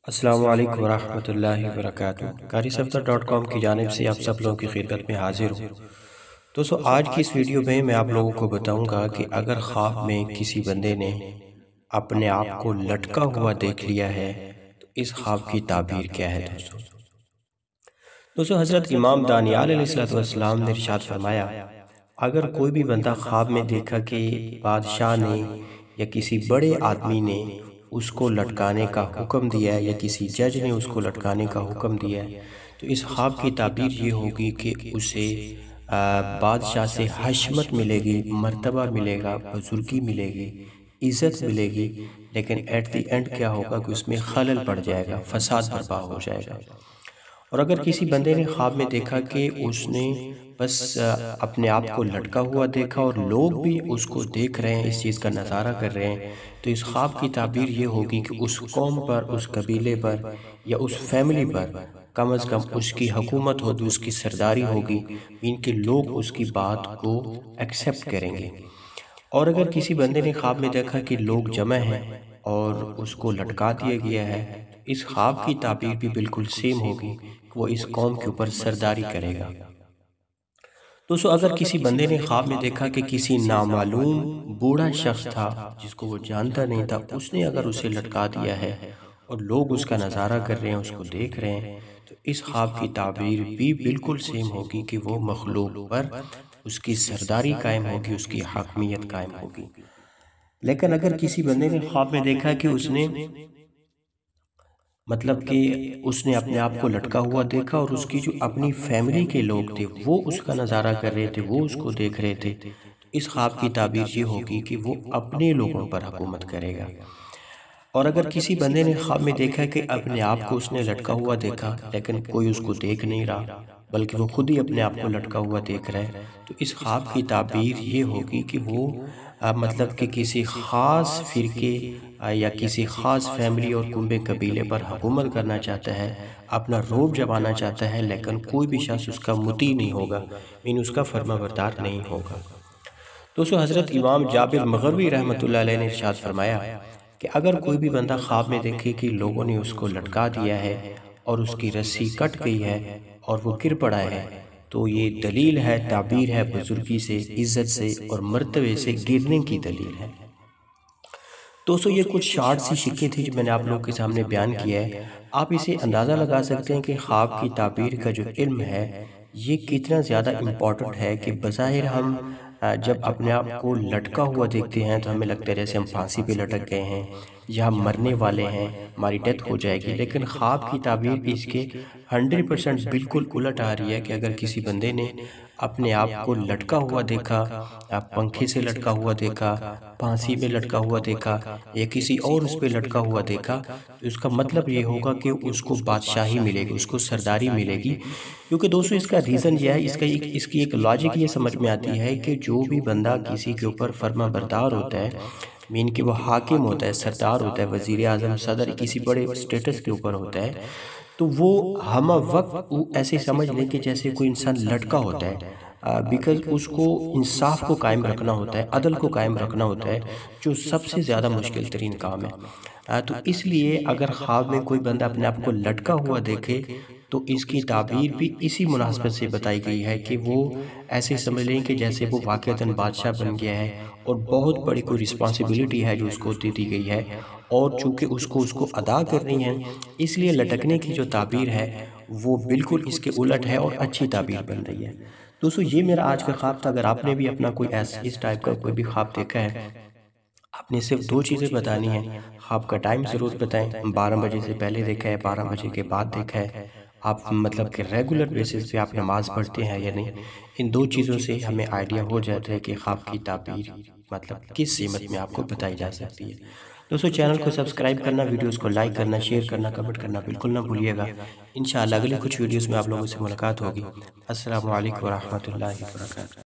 السلام علیکم ورحمۃ اللہ وبرکاتہ۔ قاری صفدر.com کی جانب سے آپ سب لوگوں کی خدمت میں حاضر ہوں۔ دوستو آج کی اس ویڈیو میں آپ لوگوں کو بتاؤں گا کہ اگر خواب میں کسی بندے نے اپنے آپ کو لٹکا ہوا دیکھ لیا ہے تو اس خواب کی تعبیر کیا ہے۔ دوستو حضرت امام دانیال علیہ السلام نے ارشاد فرمایا، اگر کوئی بھی بندہ خواب میں دیکھا کہ بادشاہ نے یا کسی بڑے آدمی نے اس کو لٹکانے کا حکم دیا ہے یا کسی جج نے اس کو لٹکانے کا حکم دیا ہے تو اس خواب کی تعبیر یہ ہوگی کہ اسے بادشاہ سے حشمت ملے گی، مرتبہ ملے گا، بزرگی ملے گی، عزت ملے گی، لیکن ایٹ دی اینڈ کیا ہوگا کہ اس میں خلل پڑ جائے گا، فساد برپا ہو جائے گا۔ اور اگر کسی بندے نے خواب میں دیکھا کہ اس نے بس اپنے آپ کو لٹکا ہوا دیکھا اور لوگ بھی اس کو دیکھ رہے ہیں، اس چیز کا نظارہ کر رہے ہیں، تو اس خواب کی تعبیر یہ ہوگی کہ اس قوم پر، اس قبیلے پر یا اس فیملی پر کم از کم اس کی حکومت ہوگی، اس کی سرداری ہوگی، ان کے لوگ اس کی بات کو ایکسیپٹ کریں گے۔ اور اگر کسی بندے نے خواب میں دیکھا کہ لوگ جمع ہیں اور اس کو لٹکا دیا گیا ہے، اس خواب کی تعبیر بھی بالکل سیم ہوگی کہ وہ اس قوم کے اوپر سرداری کرے گا۔ دوستو اگر کسی بندے نے خواب میں دیکھا کہ کسی نامعلوم بوڑھا شخص تھا جس کو وہ جانتا نہیں تھا، اس نے اگر اسے لٹکا دیا ہے اور لوگ اس کا نظارہ کر رہے ہیں، اس کو دیکھ رہے ہیں، تو اس خواب کی تعبیر بھی بالکل سیم ہوگی کہ وہ مخلوق پر اس کی سرداری قائم ہوگی، اس کی حاکمیت قائم ہوگی۔ لیکن اگر کسی بندے نے خواب میں دیکھا کہ اس نے اپنے آپ کو لٹکا ہوا دیکھا اور اس کی جو اپنی فیملی کے لوگ تھے وہ اس کا نظارہ کر رہے تھے، وہ اس کو دیکھ رہے تھے، اس خواب کی تعبیر یہ ہوگی کہ وہ اپنے لوگوں پر حکومت کرے گا۔ اور اگر کسی بندے نے خواب میں دیکھا کہ اپنے آپ کو اس نے لٹکا ہوا دیکھا لیکن کوئی اس کو دیکھ نہیں رہا بلکہ وہ خود ہی اپنے آپ کو لٹکا ہوا دیکھ رہا ہے، تو اس خواب کی تعبیر یہ ہوگی کہ وہ کسی خاص فرقے یا کسی خاص فیملی اور کنبے قبیلے پر حکومت کرنا چاہتا ہے، اپنا روب جمانا چاہتا ہے، لیکن کوئی بھی شخص اس کا مطیع نہیں ہوگا، اس کا فرما بردار نہیں ہوگا۔ دوستو حضرت امام جابر مغروی رحمۃ اللہ علیہ نے ارشاد فرمایا کہ اگر کوئی بھی بندہ خواب میں دیکھے کہ لوگوں نے اس کو لٹکا دیا ہے اور اس کی رسی کٹ گئی ہے اور وہ گر پڑا ہے تو یہ دلیل ہے، تعبیر ہے بزرگی سے، عزت سے اور مرتبے سے گرنے کی دلیل ہے۔ دوستو یہ کچھ شارٹ سی شکیں تھی جو میں نے آپ لوگوں کے سامنے بیان کیا ہے۔ آپ اسے اندازہ لگا سکتے ہیں کہ خواب کی تعبیر کا جو علم ہے یہ کتنا زیادہ امپورٹنٹ ہے کہ بظاہر ہم جب اپنے آپ کو لٹکا ہوا دیکھتے ہیں تو ہمیں لگتا ہے جیسے ہم پھانسی پہ لٹک گئے ہیں یا ہم مرنے والے ہیں، ہماری ڈیتھ ہو جائے گی، لیکن خواب کی تعبیر اس کے 100% بالکل الٹ آ رہی ہے کہ اگر کسی بندے نے اپنے آپ کو لٹکا ہوا دیکھا، پنکھے سے لٹکا ہوا دیکھا، پھانسی میں لٹکا ہوا دیکھا یا کسی اور اس پہ لٹکا ہوا دیکھا، تو اس کا مطلب یہ ہوگا کہ اس کو بادشاہی ملے گی، اس کو سرداری ملے گی۔ کیونکہ دوستو اس کا ریزن یہ ہے، اس کی ایک لاجک یہ سمجھ میں آتی ہے کہ جو بھی بندہ کسی کے اوپر فرما بردار ہوتا ہے، کہ وہ حاکم ہوتا ہے، سردار ہوتا ہے، وزیر اعظم، صدر، کسی بڑے سٹیٹس کے اوپر ہوتا ہے، تو وہ ہمہ وقت ایسے سمجھ لیں کہ جیسے کوئی انسان لٹکا ہوتا ہے، بیکاز اس کو انصاف کو قائم رکھنا ہوتا ہے، عدل کو قائم رکھنا ہوتا ہے، جو سب سے زیادہ مشکل ترین کام ہے۔ تو اس لیے اگر خواب میں کوئی بندہ اپنے آپ کو لٹکا ہوا دیکھے تو اس کی تعبیر بھی اسی مناسبت سے بتائی گئی ہے کہ وہ ایسے سمجھ لیں کہ جیسے وہ واقعتاً بادشاہ بن گیا ہے اور بہت بڑی کوئی رسپانسبلٹی ہے جو اس کو دے دی گئی ہے، اور چونکہ اس کو ادا کرنی ہے، اس لیے لٹکنے کی جو تعبیر ہے وہ بالکل اس کے الٹ ہے اور اچھی تعبیر بن رہی ہے۔ دوستو یہ میرا آج کا خواب تھا۔ اگر آپ نے بھی اپنا کوئی اس ٹائپ کا کوئی بھی خواب دیکھا ہے، آپ نے صرف 2 چیزیں بتانی ہیں۔ خواب کا ٹائم ضرور بتائیں، 12 بجے سے پہلے دیکھا ہے، 12 بجے کے بعد دیکھا ہے، آپ کہ ریگولر بیسس پہ آپ نماز پڑھتے ہیں یا نہیں۔ ان 2 چیزوں سے ہمیں آئیڈیا ہو جاتا ہے کہ خواب کی تعبیر کس سمت میں آپ کو بتائی جا سکتی ہے۔ دوستو چینل کو سبسکرائب کرنا، ویڈیوز کو لائک کرنا، شیئر کرنا، کمنٹ کرنا بالکل نہ بھولیے گا۔ انشاءاللہ اگلی کچھ ویڈیوز میں آپ لوگوں سے ملاقات ہوگی۔ السلام علیکم ورحمۃ اللہ وبرکاتہ۔